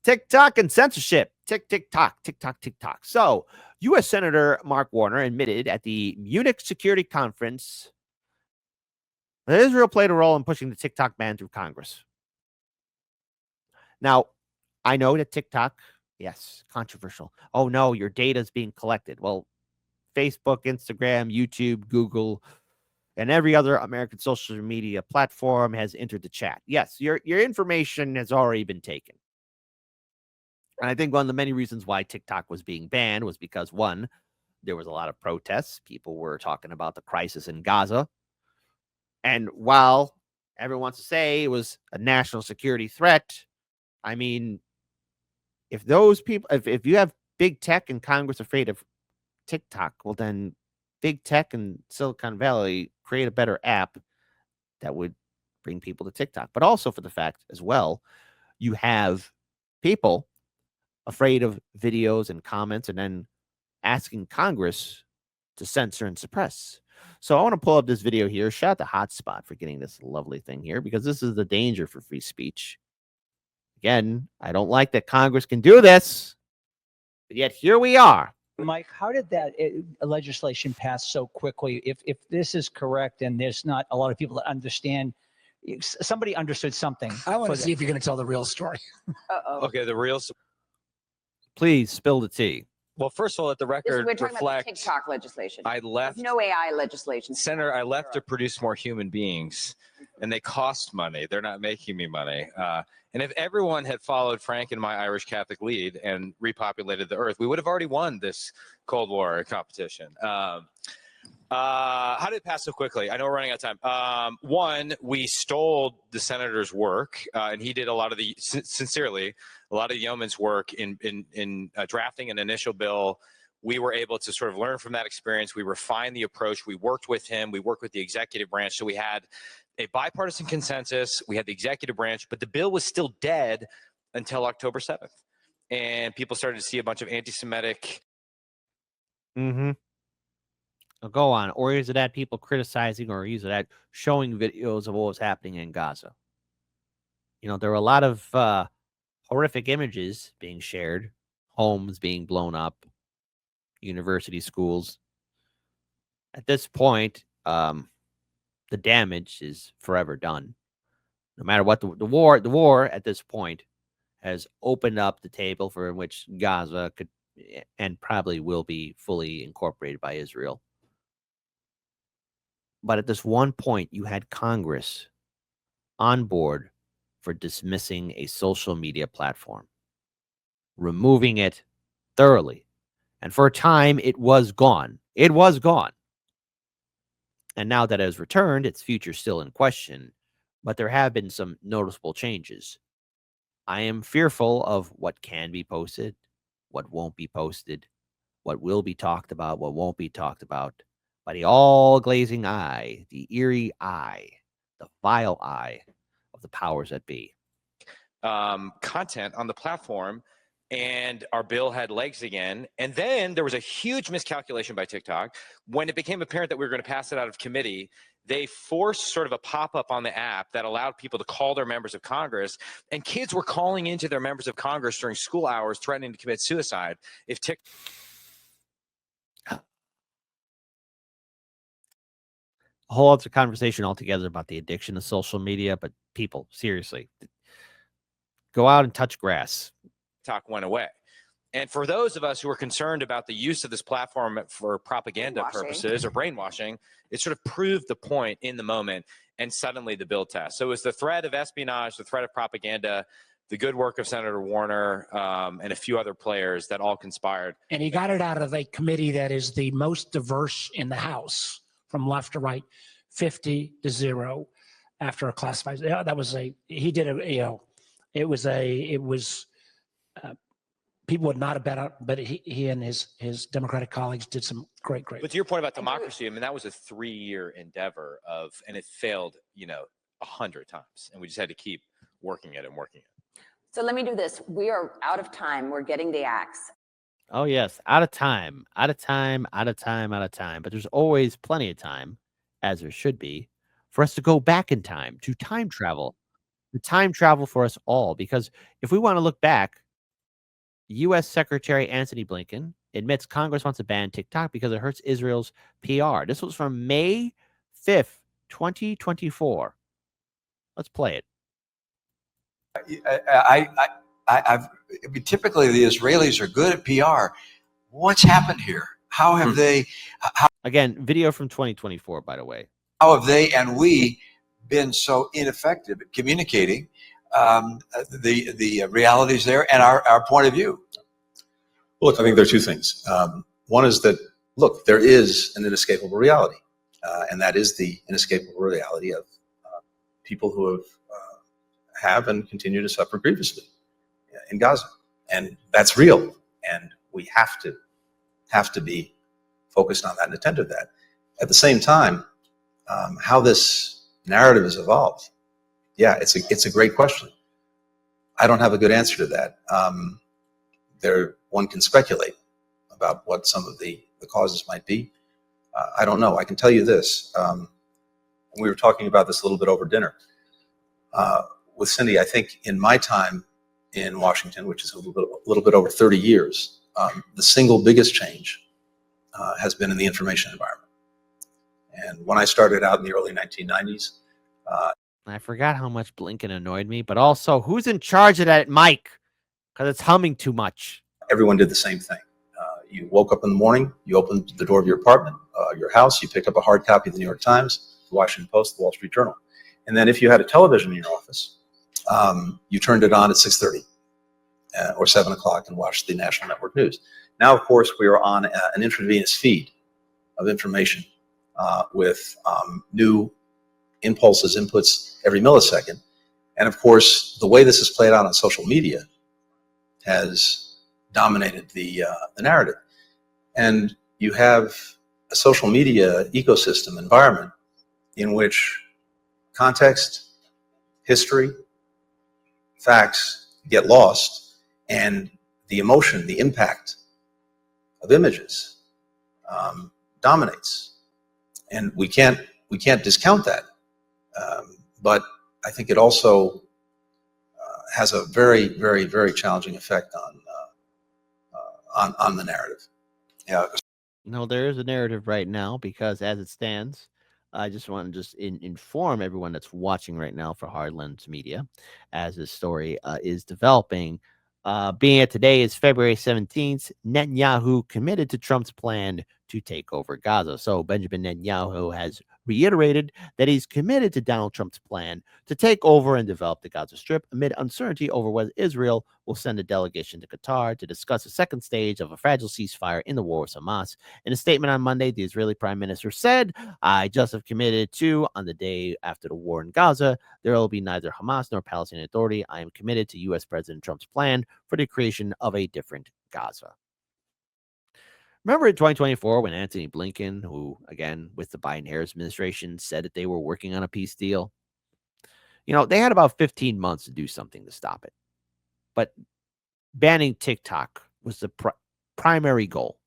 TikTok and censorship. TikTok. So, U.S. Senator Mark Warner admitted at the Munich Security Conference that Israel played a role in pushing the TikTok ban through Congress. Now, I know that TikTok, yes, controversial. Oh, no, your data is being collected. Well, Facebook, Instagram, YouTube, Google, and every other American social media platform has entered the chat. Yes, your information has already been taken. And I think one of the many reasons why TikTok was being banned was because, one, there was a lot of protests. People were talking about the crisis in Gaza. And while everyone wants to say it was a national security threat, I mean, if those people, if you have big tech and Congress afraid of TikTok, well, then big tech and Silicon Valley create a better app that would bring people to TikTok. But also for the fact as well, you have people afraid of videos and comments and then asking Congress to censor and suppress. So I want to pull up this video here. Shout out to Hotspot for getting this lovely thing here, because this is the danger for free speech. Again, I don't like that Congress can do this, but yet here we are. Mike, how did that legislation pass so quickly? If this is correct and there's not a lot of people that understand, somebody understood something. I want to see if you're going to tell the real story. Okay, the real. Please spill the tea. Well, first of all, let the record we're talking reflect. about the TikTok legislation. I left. There's no AI legislation. Senator, I left to produce more human beings, and they cost money. They're not making me money. And if everyone had followed Frank and my Irish Catholic lead and repopulated the earth, we would have already won this Cold War competition. How did it pass so quickly? I know we're running out of time. One, we stole the senator's work, and he did a lot of the, sincerely, a lot of yeoman's work in drafting an initial bill. We were able to sort of learn from that experience. We refined the approach. We worked with him. We worked with the executive branch. So we had a bipartisan consensus. We had the executive branch, but the bill was still dead until October 7th. And people started to see a bunch of anti-Semitic. Go on. Or is it at people criticizing, or is it at showing videos of what was happening in Gaza? You know, there were a lot of horrific images being shared, homes being blown up, university schools. At this point, the damage is forever done. No matter what, the war at this point has opened up the table for which Gaza could and probably will be fully incorporated by Israel. But at this one point, you had Congress on board for dismissing a social media platform, removing it thoroughly. And for a time, it was gone. It was gone. And now that it has returned, its future is still in question, but there have been some noticeable changes. I am fearful of what can be posted, what won't be posted, what will be talked about, what won't be talked about. By the all-glazing eye, the eerie eye, the vile eye of the powers that be. Content on the platform, and our bill had legs again. And then there was a huge miscalculation by TikTok. When it became apparent that we were going to pass it out of committee, they forced sort of a pop-up on the app that allowed people to call their members of Congress, and kids were calling into their members of Congress during school hours threatening to commit suicide if TikTok. A whole other conversation altogether about the addiction of social media, but people, seriously, go out and touch grass. TikTok went away. And for those of us who are concerned about the use of this platform for propaganda purposes or brainwashing, it sort of proved the point in the moment, and suddenly the bill passed. So it was the threat of espionage, the threat of propaganda, the good work of Senator Warner, and a few other players that all conspired. And he got it out of a committee that is the most diverse in the House, from left to right, 50-0 after a classified. Yeah, that was he did a, it was people would not have bet out, but he and his Democratic colleagues did some great. But to your point about democracy, I mean, that was a 3-year endeavor and it failed, 100 times, and we just had to keep working it. So let me do this. We are out of time. We're getting the axe. Oh, yes. Out of time. But there's always plenty of time, as there should be, for us to go back in time, to time travel. The time travel for us all. Because if we want to look back U.S. Secretary Antony Blinken admits Congress wants to ban TikTok because it hurts Israel's PR. This was from May 5th, 2024. Let's play it. I mean, typically the Israelis are good at PR. What's happened here? How have they? Again, video from 2024, by the way. How have they and we been so ineffective at communicating the realities there and our point of view? Look, I think there are two things. One is that, look, there is an inescapable reality, and that is the inescapable reality of people who have and continue to suffer grievously in Gaza, and that's real, and we have to be focused on that and attend to that. At the same time, how this narrative has evolved, yeah, it's a great question. I don't have a good answer to that. One can speculate about what some of the causes might be. I don't know. I can tell you this. We were talking about this a little bit over dinner with Cindy. I think in my time in Washington, which is a little bit over 30 years, the single biggest change has been in the information environment. And when I started out in the early 1990s, I forgot how much Blinken annoyed me, but also who's in charge of that mic? Because it's humming too much. everyone did the same thing. You woke up in the morning, you opened the door of your apartment, your house, you picked up a hard copy of the New York Times, the Washington Post, the Wall Street Journal. And then if you had a television in your office, you turned it on at 6:30 or 7 o'clock and watched the national network news. Now, of course, we are on an intravenous feed of information with new impulses, inputs every millisecond. And of course, the way this is played out on social media has dominated the narrative. And you have a social media ecosystem environment in which context, history, facts get lost, and the emotion, the impact of images dominates. And we can't discount that. But I think it also has a very, very, very challenging effect on the narrative. Yeah. No, there is a narrative right now because as it stands, I just want to inform everyone that's watching right now for Hardlands Media as this story is developing. Being it today is February 17th, Netanyahu committed to Trump's plan to take over Gaza. So Benjamin Netanyahu has reiterated that he's committed to Donald Trump's plan to take over and develop the Gaza Strip amid uncertainty over whether Israel will send a delegation to Qatar to discuss a second stage of a fragile ceasefire in the war with Hamas. In a statement on Monday, the Israeli prime minister said, "I just have committed to, on the day after the war in Gaza, there will be neither Hamas nor Palestinian Authority. I am committed to U.S. President Trump's plan for the creation of a different Gaza." Remember in 2024 when Antony Blinken, who, again, with the Biden-Harris administration, said that they were working on a peace deal? You know, they had about 15 months to do something to stop it. But banning TikTok was the primary goal.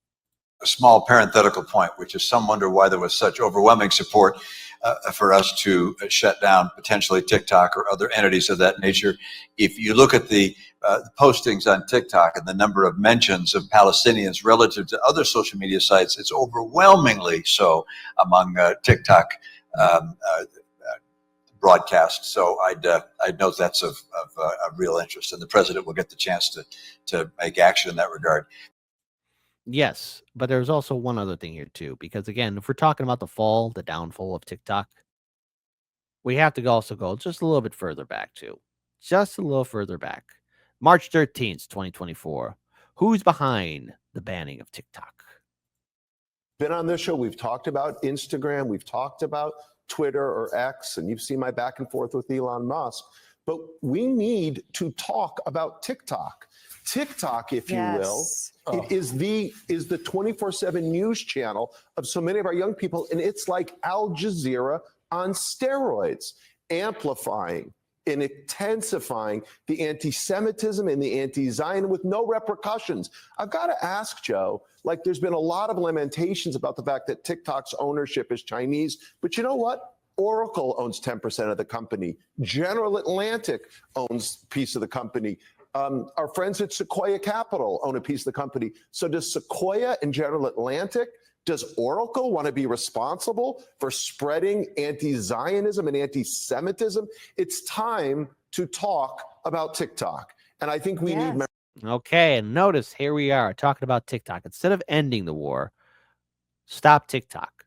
A small parenthetical point, which is some wonder why there was such overwhelming support for us to shut down potentially TikTok or other entities of that nature. If you look at the postings on TikTok and the number of mentions of Palestinians relative to other social media sites, it's overwhelmingly so among TikTok broadcasts. So I'd note that's of real interest, and the president will get the chance to make action in that regard. Yes, but there's also one other thing here too, because again, if we're talking about the downfall of TikTok, we have to also go just a little bit further back too. Just a little further back. March 13th, 2024. Who's behind the banning of TikTok? Been on this show, we've talked about Instagram, we've talked about Twitter or X, and you've seen my back and forth with Elon Musk, but we need to talk about TikTok. TikTok, if you will, it is the 24/7 news channel of so many of our young people, and it's like Al Jazeera on steroids, amplifying and intensifying the anti-Semitism and the anti-Zion with no repercussions. I've got to ask, Joe, like there's been a lot of lamentations about the fact that TikTok's ownership is Chinese, but you know what? Oracle owns 10% of the company. General Atlantic owns a piece of the company. Our friends at Sequoia Capital own a piece of the company. So does Sequoia and General Atlantic, does Oracle want to be responsible for spreading anti-Zionism and anti-Semitism? It's time to talk about TikTok. And I think we need. Okay, and notice here we are talking about TikTok. Instead of ending the war, stop TikTok.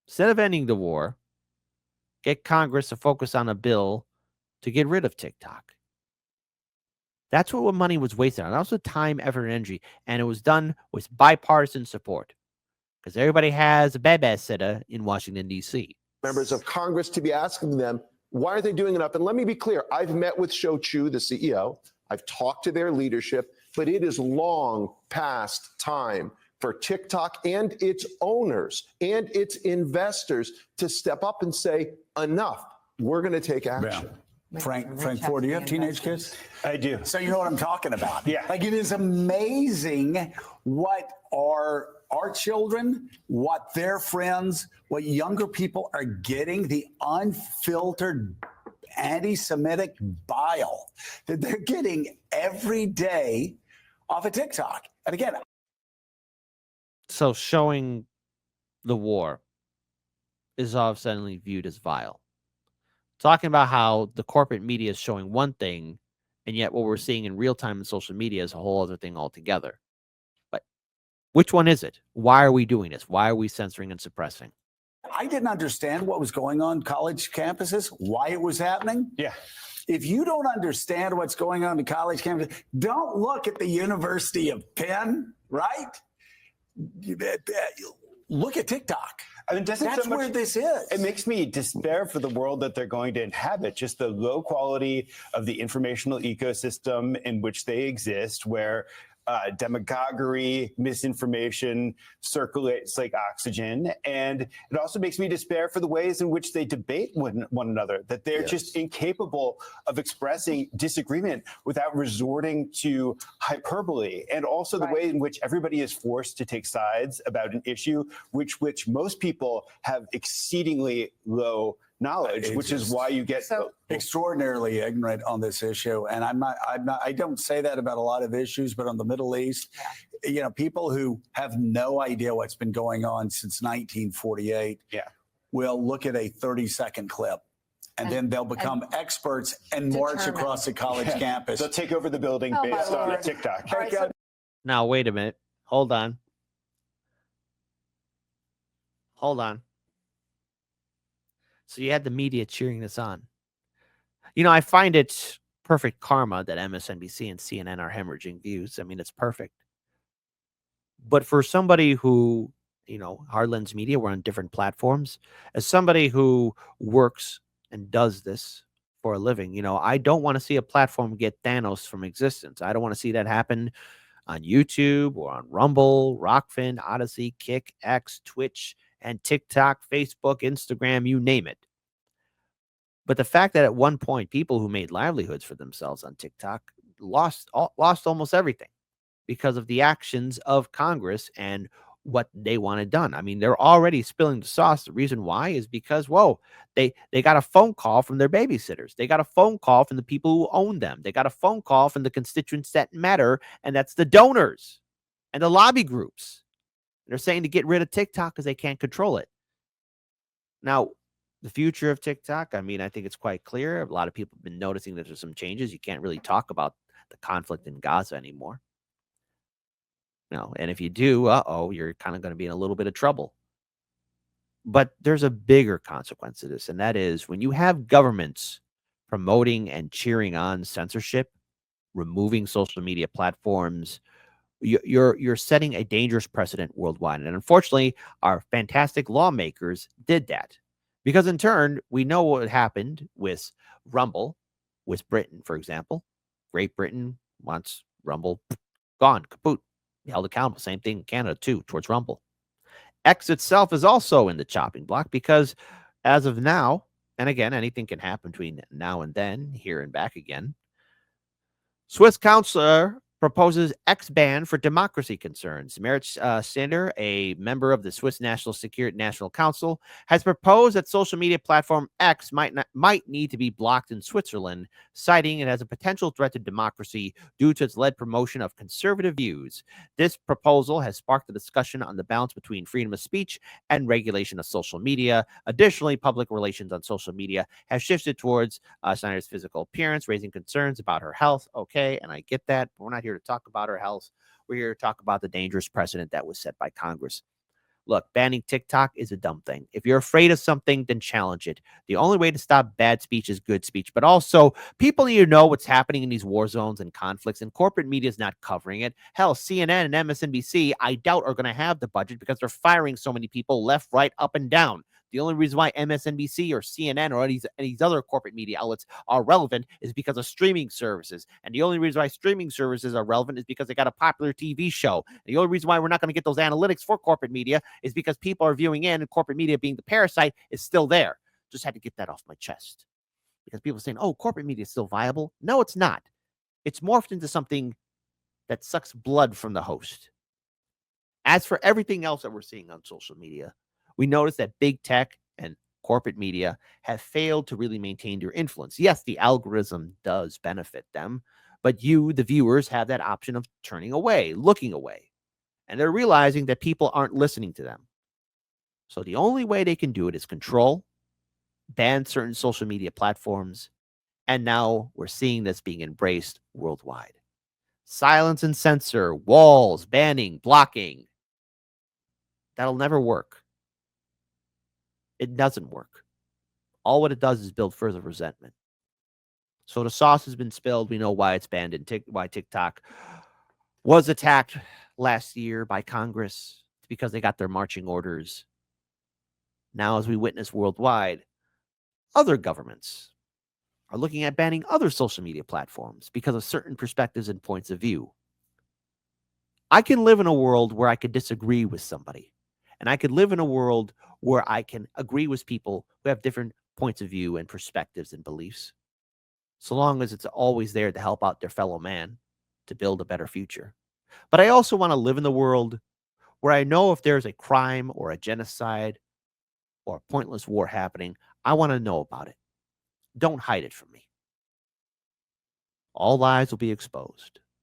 Instead of ending the war, get Congress to focus on a bill to get rid of TikTok. That's what money was wasted on. That was the time, effort, and energy. And it was done with bipartisan support because everybody has a babysitter in Washington, D.C. Members of Congress to be asking them, why are they doing enough? And let me be clear. I've met with Shou Chew, the CEO. I've talked to their leadership, but it is long past time for TikTok and its owners and its investors to step up and say, enough, we're going to take action. Yeah. Frank Ford, do you have teenage kids? I do. So you know what I'm talking about. Yeah. Like, it is amazing what our children, what their friends, what younger people are getting, the unfiltered anti-Semitic bile that they're getting every day off of TikTok. And again, so showing the war is all of a sudden viewed as vile. Talking about how the corporate media is showing one thing, and yet what we're seeing in real time in social media is a whole other thing altogether. But which one is it? Why are we doing this? Why are we censoring and suppressing? I didn't understand what was going on college campuses, why it was happening. Yeah. If you don't understand what's going on in college campuses, don't look at the University of Penn, right? Look at TikTok. I mean, that's where this is. It makes me despair for the world that they're going to inhabit, just the low quality of the informational ecosystem in which they exist, where demagoguery, misinformation circulates like oxygen. And it also makes me despair for the ways in which they debate one another, that they're just incapable of expressing disagreement without resorting to hyperbole. And also the way in which everybody is forced to take sides about an issue which most people have exceedingly low knowledge, which is why you get extraordinarily ignorant on this issue. And I don't say that about a lot of issues, but on the Middle East, you know, people who have no idea what's been going on since 1948 will look at a 30-second clip. And then they'll become experts and march across the college campus. They'll take over the building based on TikTok. Now, wait a minute. Hold on. So you had the media cheering this on. You know, I find it perfect karma that MSNBC and CNN are hemorrhaging views. I mean, it's perfect. But for somebody who, you know, Hardlands Media, we're on different platforms. As somebody who works and does this for a living, you know, I don't want to see a platform get Thanos from existence. I don't want to see that happen on YouTube or on Rumble, Rockfin, Odyssey, Kick, X, Twitch, and TikTok, Facebook, Instagram, you name it. But the fact that at one point people who made livelihoods for themselves on TikTok lost almost everything because of the actions of Congress and what they wanted done. I mean, they're already spilling the sauce. The reason why is because, they got a phone call from their babysitters. They got a phone call from the people who own them. They got a phone call from the constituents that matter, and that's the donors and the lobby groups. They're saying to get rid of TikTok because they can't control it. Now, the future of TikTok, I mean, I think it's quite clear. A lot of people have been noticing that there's some changes. You can't really talk about the conflict in Gaza anymore. No, and if you do, you're kind of going to be in a little bit of trouble. But there's a bigger consequence to this, and that is when you have governments promoting and cheering on censorship, removing social media platforms, you're setting a dangerous precedent worldwide. And unfortunately, our fantastic lawmakers did that. Because in turn, we know what happened with Rumble, with Britain, for example. Great Britain wants Rumble gone, kaput, held accountable. Same thing in Canada, too, towards Rumble. X itself is also in the chopping block because as of now, and again, anything can happen between now and then, here and back again, Swiss counselor proposes X ban for democracy concerns. Merit Sander, a member of the Swiss National Council, has proposed that social media platform X might need to be blocked in Switzerland, citing it as a potential threat to democracy due to its led promotion of conservative views. This proposal has sparked a discussion on the balance between freedom of speech and regulation of social media. Additionally, public relations on social media has shifted towards Snyder's physical appearance, raising concerns about her health. Okay, and I get that, but we're not here to talk about her health. We're here to talk about the dangerous precedent that was set by Congress. Look, banning TikTok is a dumb thing. If you're afraid of something, then challenge it. The only way to stop bad speech is good speech. But also, people need to know what's happening in these war zones and conflicts, and corporate media is not covering it. Hell, CNN and MSNBC, I doubt, are going to have the budget because they're firing so many people left, right, up, and down. The only reason why MSNBC or CNN or these other corporate media outlets are relevant is because of streaming services. And the only reason why streaming services are relevant is because they got a popular TV show. And the only reason why we're not going to get those analytics for corporate media is because people are viewing in, and corporate media, being the parasite, is still there. Just had to get that off my chest. Because people are saying, oh, corporate media is still viable. No, it's not. It's morphed into something that sucks blood from the host. As for everything else that we're seeing on social media, we notice that big tech and corporate media have failed to really maintain their influence. Yes, the algorithm does benefit them, but you, the viewers, have that option of turning away, looking away. And they're realizing that people aren't listening to them. So the only way they can do it is control, ban certain social media platforms, and now we're seeing this being embraced worldwide. Silence and censor, walls, banning, blocking. That'll never work. It doesn't work. All what it does is build further resentment. So the sauce has been spilled. We know why it's banned and why TikTok was attacked last year by Congress. It's because they got their marching orders. Now, as we witness worldwide, other governments are looking at banning other social media platforms because of certain perspectives and points of view. I can live in a world where I could disagree with somebody, and I could live in a world where I can agree with people who have different points of view and perspectives and beliefs, so long as it's always there to help out their fellow man to build a better future. But I also want to live in the world where I know if there's a crime or a genocide or a pointless war happening, I want to know about it. Don't hide it from me. All lies will be exposed.